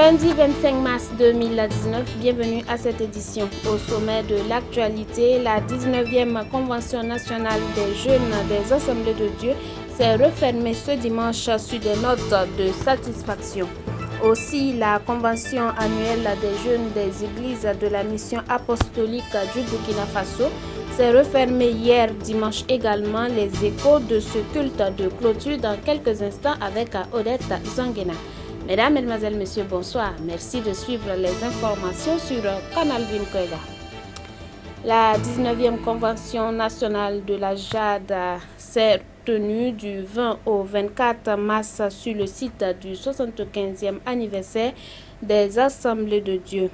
Lundi 25 mars 2019, bienvenue à cette édition. Au sommet de l'actualité, la 19e Convention nationale des jeunes des Assemblées de Dieu s'est refermée ce dimanche sur des notes de satisfaction. Aussi, la Convention annuelle des jeunes des églises de la mission apostolique du Burkina Faso s'est refermée hier dimanche également. Les échos de ce culte de clôture dans quelques instants avec Odette Zangena. Mesdames, Mesdemoiselles, Messieurs, bonsoir. Merci de suivre les informations sur Canal Vinkoega. La 19e Convention nationale de la JAD s'est tenue du 20 au 24 mars sur le site du 75e anniversaire des Assemblées de Dieu.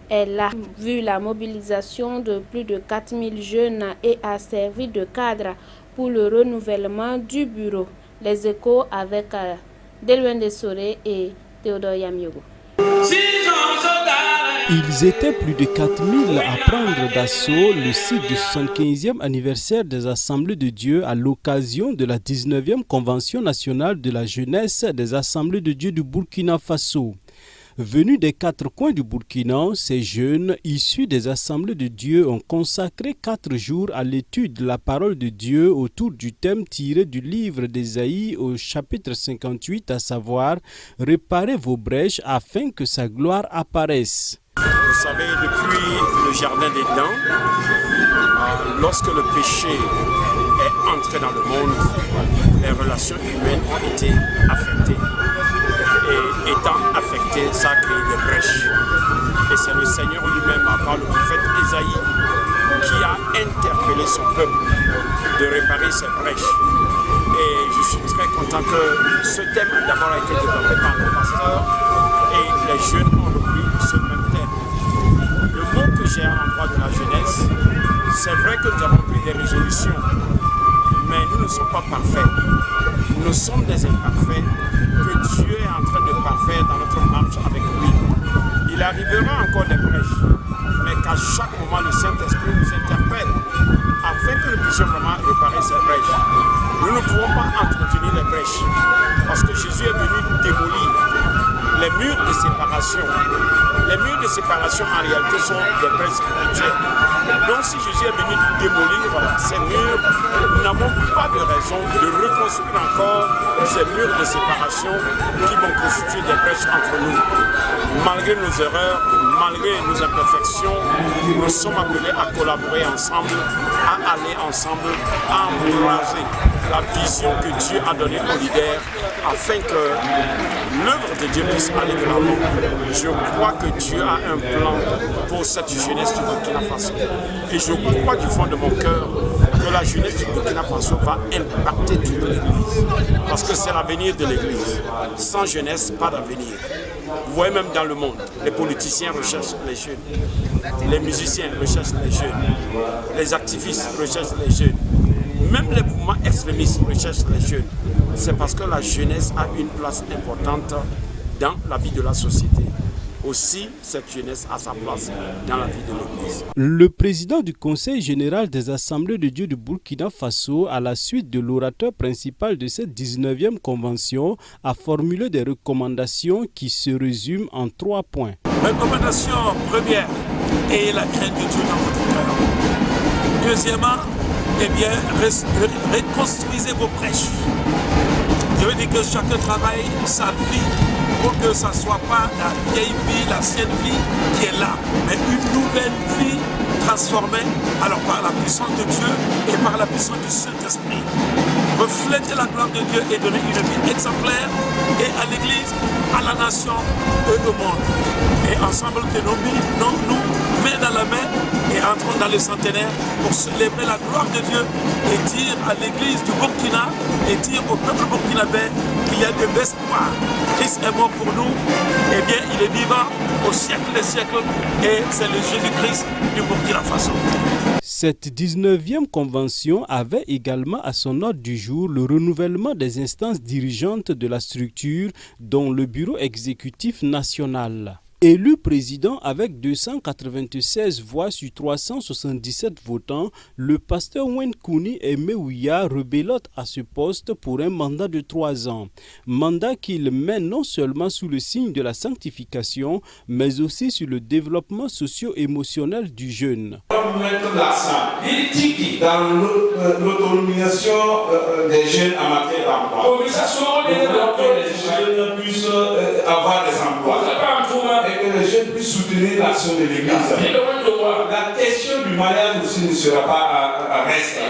Elle a vu la mobilisation de plus de 4000 jeunes et a servi de cadre pour le renouvellement du bureau. Les échos avec Delouen Dessoré et Théodore Yamiogo. Ils étaient plus de 4000 à prendre d'assaut le site du 75e anniversaire des Assemblées de Dieu à l'occasion de la 19e Convention nationale de la jeunesse des Assemblées de Dieu du Burkina Faso. Venus des quatre coins du Burkina, ces jeunes issus des Assemblées de Dieu ont consacré 4 jours à l'étude de la parole de Dieu autour du thème tiré du livre d'Ésaïe au chapitre 58, à savoir « Réparez vos brèches afin que sa gloire apparaisse ». Vous savez, depuis le jardin d'Éden, lorsque le péché est entré dans le monde, les relations humaines ont été affectées. Et étant affectées, ça a créé des brèches. Et c'est le Seigneur lui-même, par le prophète Ésaïe, qui a interpellé son peuple de réparer ces brèches. Et je suis très content que ce thème d'abord a été développé par le pasteur et les jeunes ont repris ce même thème. Le mot que j'ai à l'endroit de la jeunesse, c'est vrai que nous avons pris des résolutions, mais nous ne sommes pas parfaits. Nous sommes des imparfaits que Dieu est en train de parfaire dans notre marche avec lui. Il arrivera encore des brèches, mais qu'à chaque moment le Saint-Esprit nous interpelle afin que nous puissions vraiment réparer ces brèches. Nous ne pouvons pas entretenir les brèches parce que Jésus est venu démolir les murs de séparation. Les murs de séparation en réalité sont des brèches spirituelles. Donc si Jésus est venu démolir ces murs, nous n'avons pas de raison de reconstruire encore ces murs de séparation qui vont constituer des brèches entre nous. Malgré nos erreurs, malgré nos imperfections, nous sommes appelés à collaborer ensemble, à aller ensemble, à embraser la vision que Dieu a donnée aux leaders afin que l'œuvre de Dieu puisse aller de l'avant. Je crois que Dieu a un plan pour cette jeunesse du Burkina Faso. Et je crois du fond de mon cœur que la jeunesse du Burkina Faso va impacter toute l'Église. Parce que c'est l'avenir de l'Église. Sans jeunesse, pas d'avenir. Vous voyez même dans le monde, les politiciens recherchent les jeunes. Les musiciens recherchent les jeunes. Les activistes recherchent les jeunes. Même les mouvements extrémistes recherchent les jeunes. C'est parce que la jeunesse a une place importante dans la vie de la société. Aussi, cette jeunesse a sa place dans la vie de l'Église. Le président du Conseil général des Assemblées de Dieu du Burkina Faso, à la suite de l'orateur principal de cette 19e convention, a formulé des recommandations qui se résument en 3 points. Recommandation première, ayez la crainte de Dieu dans votre cœur. Deuxièmement, reconstruisez vos brèches. Je veux dire que chacun travaille sa vie pour que ça ne soit pas la vieille vie, l'ancienne vie qui est là, mais une nouvelle vie transformée alors par la puissance de Dieu et par la puissance du Saint-Esprit. Refléter la gloire de Dieu et donner une vie exemplaire et à l'Église, à la nation et au monde. Et ensemble, tenons-nous main dans la main et entrons dans le centenaire pour célébrer la gloire de Dieu et dire à l'Église du Burkina et dire au peuple burkinabé qu'il y a de l'espoir. Christ est mort pour nous, et bien il est vivant au siècle des siècles et c'est le Jésus-Christ du Burkina Faso. Cette 19e convention avait également à son ordre du jour le renouvellement des instances dirigeantes de la structure, dont le bureau exécutif national. Élu président avec 296 voix sur 377 votants, le pasteur Wen Kouni Emewuya rebelote à ce poste pour un mandat de 3 ans. Mandat qu'il mène non seulement sous le signe de la sanctification, mais aussi sur le développement socio-émotionnel du jeune. On va mettre l'accent dans l'autonomisation des jeunes en matière d'emploi. Pour que les jeunes puissent avoir des emplois. Et que les jeunes puissent soutenir l'action de l'Église. La question du mariage aussi ne sera pas à rester.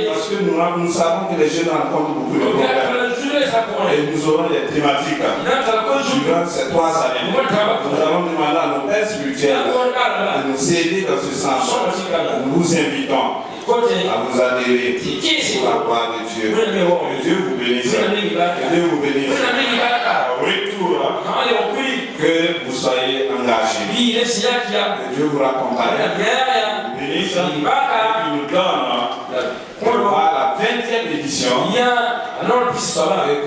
Parce que nous savons que les jeunes rencontrent beaucoup de problèmes. Et nous aurons des thématiques durant ces 3 années. Nous allons demander à nos pères spirituels de nous aider dans ce sens. Nous vous invitons à vous adhérer pour la gloire de Dieu. Que Dieu vous bénisse. Que Dieu vous bénisse. Au retour, que vous soyez engagés. Que Dieu vous raccompagne. Vous bénisse. Et puis nous donne la 20e édition.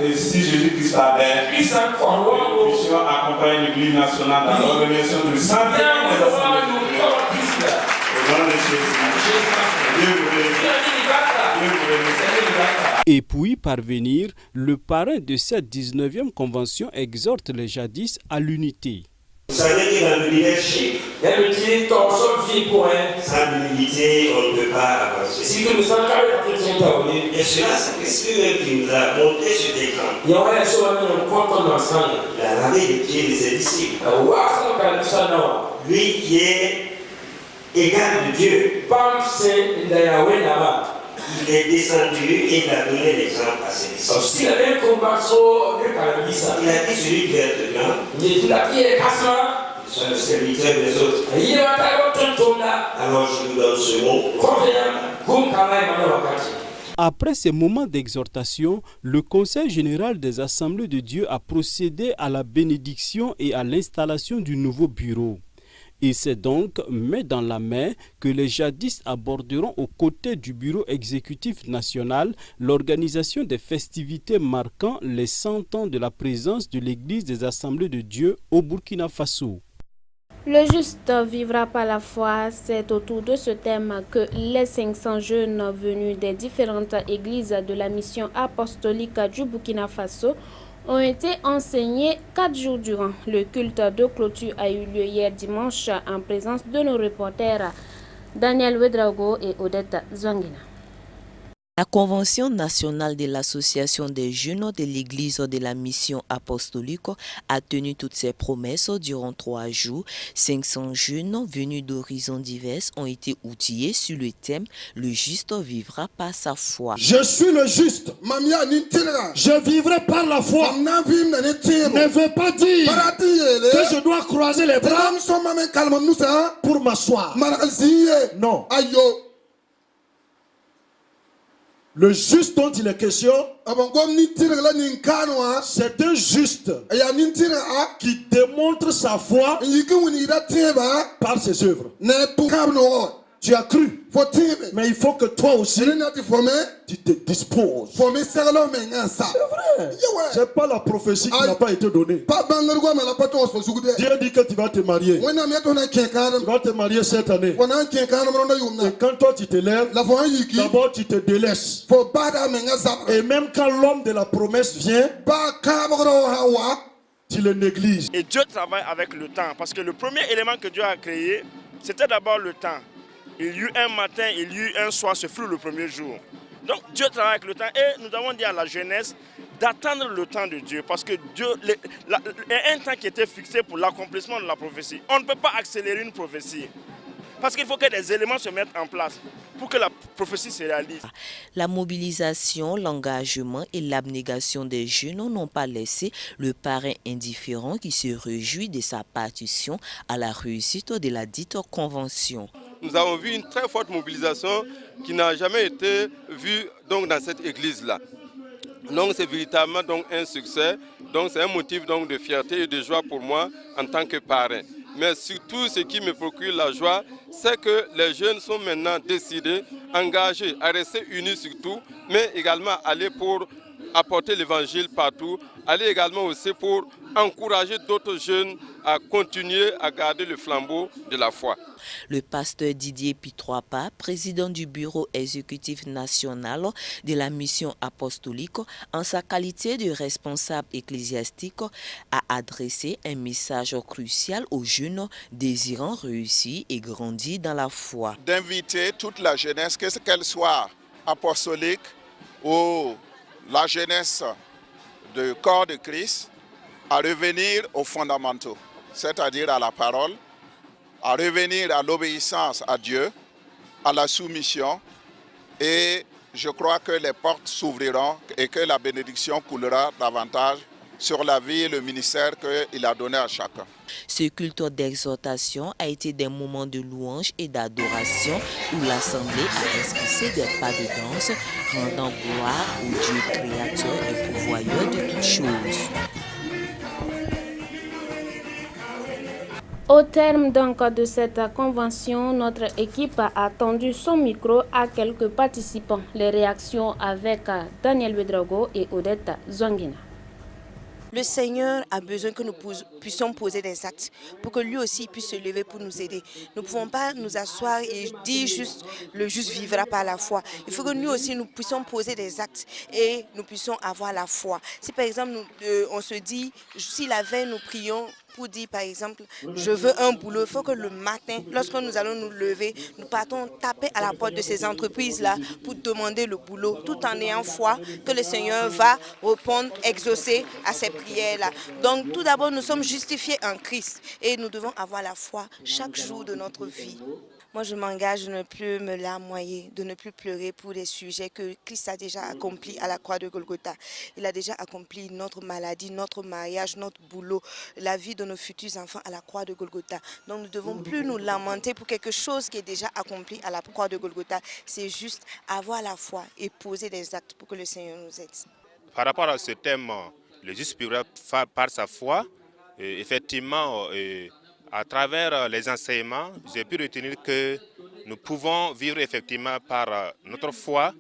Et si Jésus-Christ avait, nous puissions accompagner l'Église nationale dans l'organisation du 100e au nom de Jésus. Et puis parvenir, le parrain de cette 19e convention exhorte les jadis à l'unité. Vous savez que dans le leadership, sans l'unité, on ne peut pas avancer. Et cela, c'est ce qui nous a montré sur l'écran. La lavée des pieds de ses disciples. Lui qui est égal de Dieu. Il est descendu et il a donné l'exemple à ses disciples. Il a dit celui qui est dedans, c'est le serviteur des autres. Alors je vous donne ce mot. Après ces moments d'exhortation, le Conseil général des Assemblées de Dieu a procédé à la bénédiction et à l'installation du nouveau bureau. Et c'est donc main dans la main que les jadis aborderont aux côtés du bureau exécutif national l'organisation des festivités marquant les 100 ans de la présence de l'Église des Assemblées de Dieu au Burkina Faso. Le juste vivra par la foi, c'est autour de ce thème que les 500 jeunes venus des différentes églises de la mission apostolique du Burkina Faso ont été enseignés 4 jours durant. Le culte de clôture a eu lieu hier dimanche en présence de nos reporters Daniel Ouedraogo et Odette Zwangina. La Convention nationale de l'Association des jeunes de l'Église de la mission apostolique a tenu toutes ses promesses durant 3 jours. 500 jeunes venus d'horizons divers ont été outillés sur le thème « Le juste vivra par sa foi ». Je suis le juste. Je vivrai par la foi. Ne veut pas dire que je dois croiser les bras pour m'asseoir. Non. Le juste dont il est question, c'est un juste qui démontre sa foi par ses œuvres. Tu as cru, mais il faut que toi aussi tu te disposes. C'est vrai. C'est pas la prophétie qui n'a pas été donnée. Dieu dit que tu vas te marier. Tu vas te marier cette année. Et quand toi tu te lèves, d'abord tu te délaisses. Et même quand l'homme de la promesse vient, tu le négliges. Et Dieu travaille avec le temps, parce que le premier élément que Dieu a créé, c'était d'abord le temps. Il y eut un matin, il y eut un soir, ce fut le premier jour. Donc Dieu travaille avec le temps et nous avons dit à la jeunesse d'attendre le temps de Dieu, parce que Dieu, il y a un temps qui était fixé pour l'accomplissement de la prophétie. On ne peut pas accélérer une prophétie, parce qu'il faut que des éléments se mettent en place pour que la prophétie se réalise. La mobilisation, l'engagement et l'abnégation des jeunes n'ont pas laissé le parrain indifférent qui se réjouit de sa partition à la réussite de la dite convention. Nous avons vu une très forte mobilisation qui n'a jamais été vue donc, dans cette église-là. Donc c'est véritablement donc, un succès, donc c'est un motif donc, de fierté et de joie pour moi en tant que parrain. Mais surtout ce qui me procure la joie, c'est que les jeunes sont maintenant décidés, engagés à rester unis surtout, mais également aller pour apporter l'évangile partout, aller également aussi pour encourager d'autres jeunes à continuer à garder le flambeau de la foi. Le pasteur Didier Pitroapa, président du bureau exécutif national de la mission apostolique, en sa qualité de responsable ecclésiastique, a adressé un message crucial aux jeunes désirant réussir et grandir dans la foi. D'inviter toute la jeunesse, qu'elle soit apostolique ou la jeunesse du corps de Christ, à revenir aux fondamentaux, c'est-à-dire à la parole, à revenir à l'obéissance à Dieu, à la soumission, et je crois que les portes s'ouvriront et que la bénédiction coulera davantage sur la vie et le ministère qu'il a donné à chacun. Ce culte d'exhortation a été des moments de louange et d'adoration où l'Assemblée a esquissé des pas de danse, rendant gloire au Dieu créateur et pourvoyeur de toutes choses. Au terme donc de cette convention, notre équipe a tendu son micro à quelques participants. Les réactions avec Daniel Ouedraogo et Odette Zouanguina. Le Seigneur a besoin que nous puissions poser des actes pour que lui aussi puisse se lever pour nous aider. Nous ne pouvons pas nous asseoir et dire juste le juste vivra par la foi. Il faut que nous aussi nous puissions poser des actes et nous puissions avoir la foi. Si par exemple on se dit, si la veille nous prions pour dire par exemple je veux un boulot, il faut que le matin, lorsque nous allons nous lever, nous partons taper à la porte de ces entreprises-là pour demander le boulot, tout en ayant foi que le Seigneur va répondre, exaucer à ces prières-là. Donc tout d'abord, nous sommes justifiés en Christ et nous devons avoir la foi chaque jour de notre vie. Moi, je m'engage de ne plus me larmoyer, de ne plus pleurer pour des sujets que Christ a déjà accomplis à la croix de Golgotha. Il a déjà accompli notre maladie, notre mariage, notre boulot, la vie de nos futurs enfants à la croix de Golgotha. Donc, nous ne devons plus nous lamenter pour quelque chose qui est déjà accompli à la croix de Golgotha. C'est juste avoir la foi et poser des actes pour que le Seigneur nous aide. Par rapport à ce thème, le juste vivra par sa foi, effectivement, à travers les enseignements, j'ai pu retenir que nous pouvons vivre effectivement par notre foi,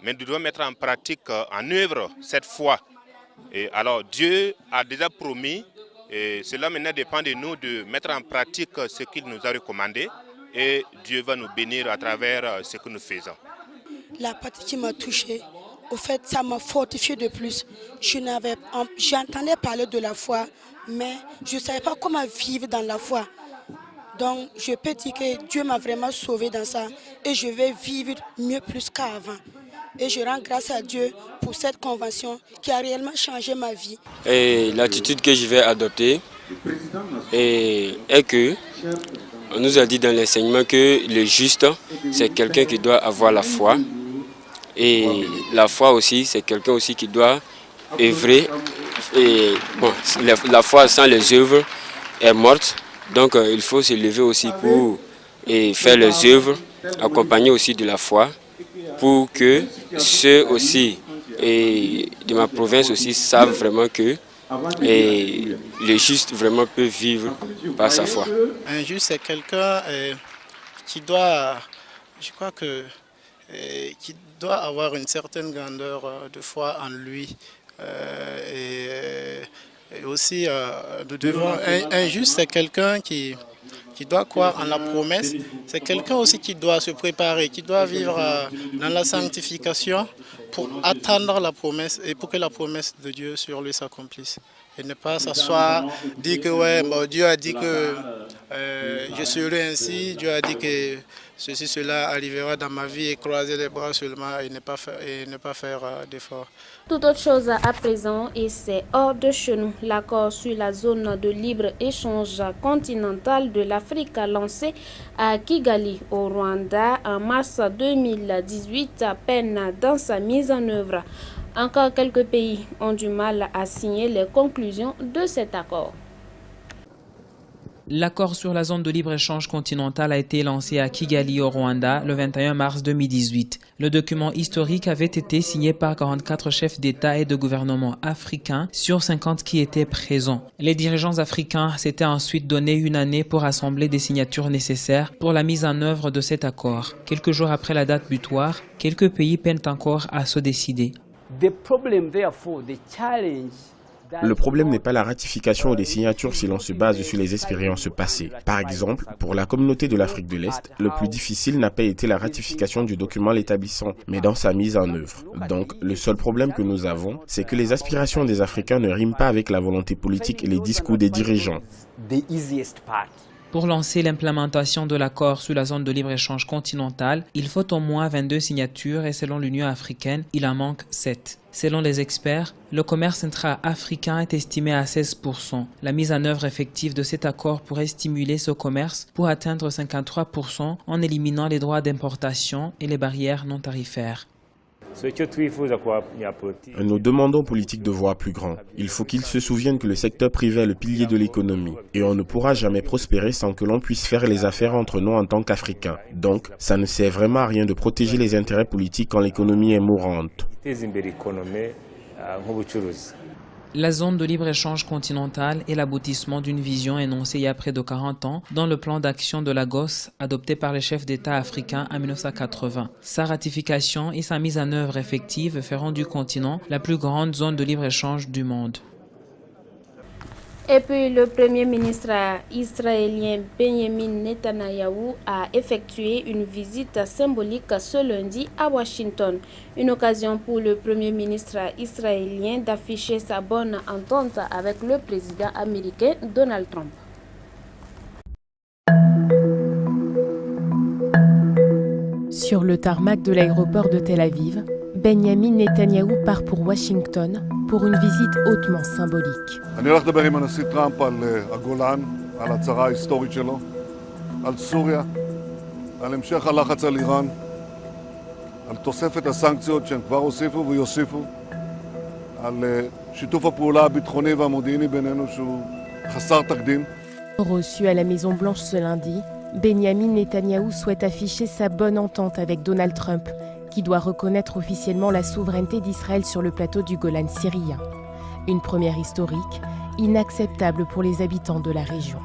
mais nous devons mettre en pratique, en œuvre cette foi. Et alors Dieu a déjà promis, et cela maintenant dépend de nous de mettre en pratique ce qu'il nous a recommandé, et Dieu va nous bénir à travers ce que nous faisons. La partie qui m'a touchée, au fait, ça m'a fortifié de plus. J'entendais parler de la foi, mais je ne savais pas comment vivre dans la foi. Donc, je peux dire que Dieu m'a vraiment sauvé dans ça et je vais vivre mieux plus qu'avant. Et je rends grâce à Dieu pour cette convention qui a réellement changé ma vie. Et l'attitude que je vais adopter est que on nous a dit dans l'enseignement que le juste, c'est quelqu'un qui doit avoir la foi. Et la foi aussi, c'est quelqu'un aussi qui doit œuvrer. Et bon, la foi sans les œuvres est morte. Donc il faut se lever aussi pour faire les œuvres, accompagner aussi de la foi, pour que ceux aussi de ma province aussi savent vraiment que le juste vraiment peut vivre par sa foi. Un juste, c'est quelqu'un qui doit, je crois que, qui doit avoir une certaine grandeur de foi en lui. Et aussi, nous devons, un juste, c'est quelqu'un qui doit croire en la promesse. C'est quelqu'un aussi qui doit se préparer, qui doit vivre dans la sanctification pour attendre la promesse et pour que la promesse de Dieu sur lui s'accomplisse. Et ne pas s'asseoir, dire que ouais, bon, Dieu a dit que je serai ainsi, Dieu a dit que ceci, cela arrivera dans ma vie et croiser les bras seulement et ne pas faire d'efforts. Tout autre chose à présent et c'est hors de chez nous. L'accord sur la zone de libre-échange continentale de l'Afrique lancé à Kigali au Rwanda en mars 2018 peine dans sa mise en œuvre. Encore quelques pays ont du mal à signer les conclusions de cet accord. L'accord sur la zone de libre-échange continentale a été lancé à Kigali au Rwanda le 21 mars 2018. Le document historique avait été signé par 44 chefs d'État et de gouvernement africains sur 50 qui étaient présents. Les dirigeants africains s'étaient ensuite donné une année pour assembler des signatures nécessaires pour la mise en œuvre de cet accord. Quelques jours après la date butoir, quelques pays peinent encore à se décider. Le problème n'est pas la ratification des signatures si l'on se base sur les expériences passées. Par exemple, pour la communauté de l'Afrique de l'Est, le plus difficile n'a pas été la ratification du document l'établissant, mais dans sa mise en œuvre. Donc, le seul problème que nous avons, c'est que les aspirations des Africains ne riment pas avec la volonté politique et les discours des dirigeants. Pour lancer l'implémentation de l'accord sur la zone de libre-échange continentale, il faut au moins 22 signatures et selon l'Union africaine, il en manque 7. Selon les experts, le commerce intra-africain est estimé à 16%. La mise en œuvre effective de cet accord pourrait stimuler ce commerce pour atteindre 53% en éliminant les droits d'importation et les barrières non tarifaires. Nous demandons aux politiques de voir plus grand. Il faut qu'ils se souviennent que le secteur privé est le pilier de l'économie. Et on ne pourra jamais prospérer sans que l'on puisse faire les affaires entre nous en tant qu'Africains. Donc, ça ne sert vraiment à rien de protéger les intérêts politiques quand l'économie est mourante. La zone de libre-échange continentale est l'aboutissement d'une vision énoncée il y a près de 40 ans dans le plan d'action de Lagos adopté par les chefs d'État africains en 1980. Sa ratification et sa mise en œuvre effective feront du continent la plus grande zone de libre-échange du monde. Et puis, le Premier ministre israélien Benjamin Netanyahu a effectué une visite symbolique ce lundi à Washington. Une occasion pour le Premier ministre israélien d'afficher sa bonne entente avec le président américain Donald Trump. Sur le tarmac de l'aéroport de Tel Aviv, Benjamin Netanyahu part pour Washington pour une visite hautement symbolique. אני הולך לדבר עם הנשיא טראמפ על הגולן, על הצהרה ההיסטורית שלו, על סוריה, על המשך הלחץ על איראן, על תוספת הסנקציות שהם כבר הוסיפו ויוסיפו, על שיתוף הפעולה הביטחוני והמודיעיני בינינו שהוא חסר תקדים. Reçu à la Maison-Blanche ce lundi, Benjamin Netanyahu souhaite afficher sa bonne entente avec Donald Trump, qui doit reconnaître officiellement la souveraineté d'Israël sur le plateau du Golan syrien. Une première historique, inacceptable pour les habitants de la région.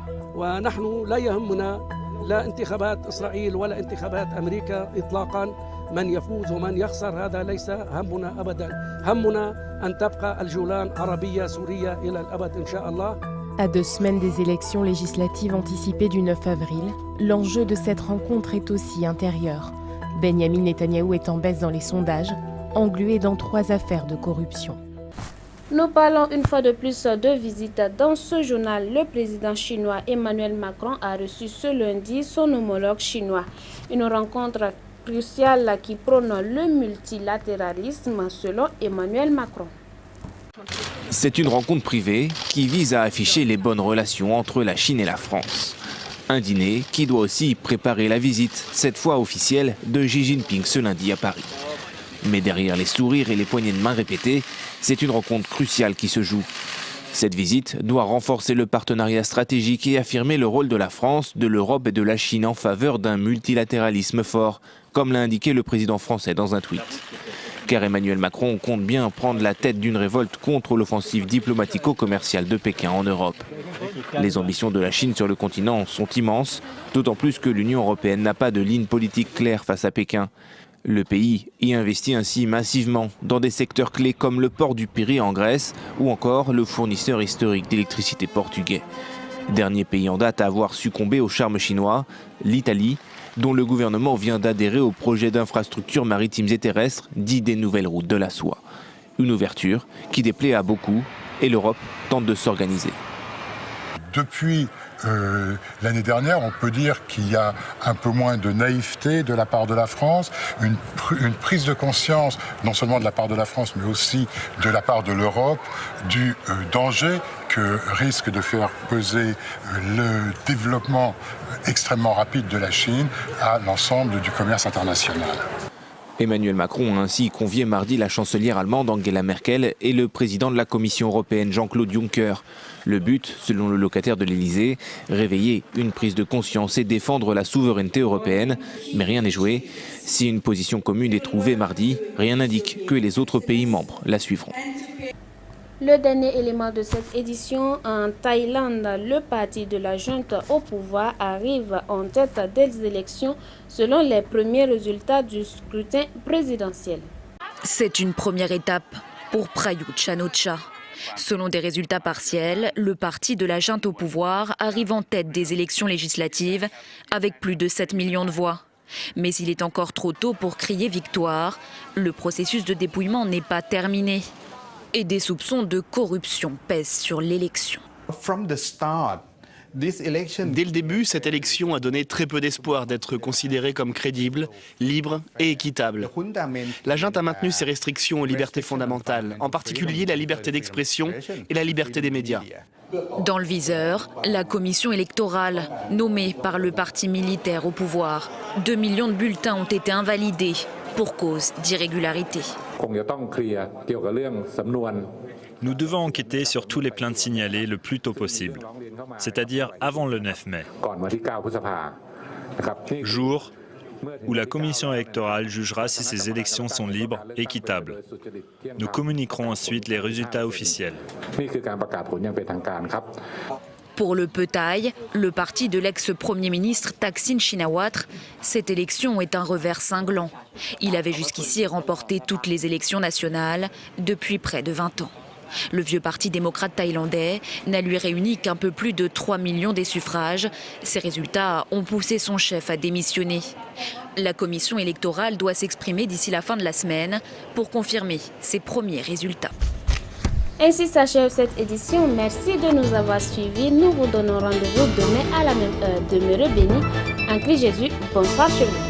À 2 semaines des élections législatives anticipées du 9 avril, l'enjeu de cette rencontre est aussi intérieur. Benjamin Netanyahou est en baisse dans les sondages, englué dans 3 affaires de corruption. Nous parlons une fois de plus de visite. Dans ce journal, le président chinois Emmanuel Macron a reçu ce lundi son homologue chinois. Une rencontre cruciale qui prône le multilatéralisme selon Emmanuel Macron. C'est une rencontre privée qui vise à afficher les bonnes relations entre la Chine et la France. Un dîner qui doit aussi préparer la visite, cette fois officielle, de Xi Jinping ce lundi à Paris. Mais derrière les sourires et les poignées de main répétées, c'est une rencontre cruciale qui se joue. Cette visite doit renforcer le partenariat stratégique et affirmer le rôle de la France, de l'Europe et de la Chine en faveur d'un multilatéralisme fort, comme l'a indiqué le président français dans un tweet. Car Emmanuel Macron compte bien prendre la tête d'une révolte contre l'offensive diplomatico-commerciale de Pékin en Europe. Les ambitions de la Chine sur le continent sont immenses, d'autant plus que l'Union européenne n'a pas de ligne politique claire face à Pékin. Le pays y investit ainsi massivement dans des secteurs clés comme le port du Pirée en Grèce ou encore le fournisseur historique d'électricité portugais. Dernier pays en date à avoir succombé au charme chinois, l'Italie, dont le gouvernement vient d'adhérer au projet d'infrastructures maritimes et terrestres dit des nouvelles routes de la soie. Une ouverture qui déplaît à beaucoup et l'Europe tente de s'organiser. Depuis l'année dernière, on peut dire qu'il y a un peu moins de naïveté de la part de la France, une prise de conscience, non seulement de la part de la France, mais aussi de la part de l'Europe, du danger que risque de faire peser le développement extrêmement rapide de la Chine à l'ensemble du commerce international. Emmanuel Macron a ainsi convié mardi la chancelière allemande Angela Merkel et le président de la Commission européenne Jean-Claude Juncker. Le but, selon le locataire de l'Elysée, réveiller une prise de conscience et défendre la souveraineté européenne. Mais rien n'est joué. Si une position commune est trouvée mardi, rien n'indique que les autres pays membres la suivront. Le dernier élément de cette édition, en Thaïlande, le parti de la junte au pouvoir arrive en tête des élections selon les premiers résultats du scrutin présidentiel. C'est une première étape pour Prayut Chan-o-cha. Selon des résultats partiels, le parti de la junte au pouvoir arrive en tête des élections législatives avec plus de 7 millions de voix. Mais il est encore trop tôt pour crier victoire. Le processus de dépouillement n'est pas terminé. Et des soupçons de corruption pèsent sur l'élection. Dès le début, cette élection a donné très peu d'espoir d'être considérée comme crédible, libre et équitable. La junte a maintenu ses restrictions aux libertés fondamentales, en particulier la liberté d'expression et la liberté des médias. Dans le viseur, la commission électorale, nommée par le parti militaire au pouvoir. 2 millions de bulletins ont été invalidés pour cause d'irrégularité. Nous devons enquêter sur tous les plaintes signalées le plus tôt possible, c'est-à-dire avant le 9 mai, jour où la commission électorale jugera si ces élections sont libres et équitables. Nous communiquerons ensuite les résultats officiels. Pour le Peutai, le parti de l'ex-premier ministre Thaksin Shinawatra, cette élection est un revers cinglant. Il avait jusqu'ici remporté toutes les élections nationales depuis près de 20 ans. Le vieux parti démocrate thaïlandais n'a lui réuni qu'un peu plus de 3 millions des suffrages. Ces résultats ont poussé son chef à démissionner. La commission électorale doit s'exprimer d'ici la fin de la semaine pour confirmer ses premiers résultats. Ainsi s'achève cette édition. Merci de nous avoir suivis. Nous vous donnons rendez-vous demain à la même heure. Demeurez bénis. En Christ Jésus, bonsoir chez vous.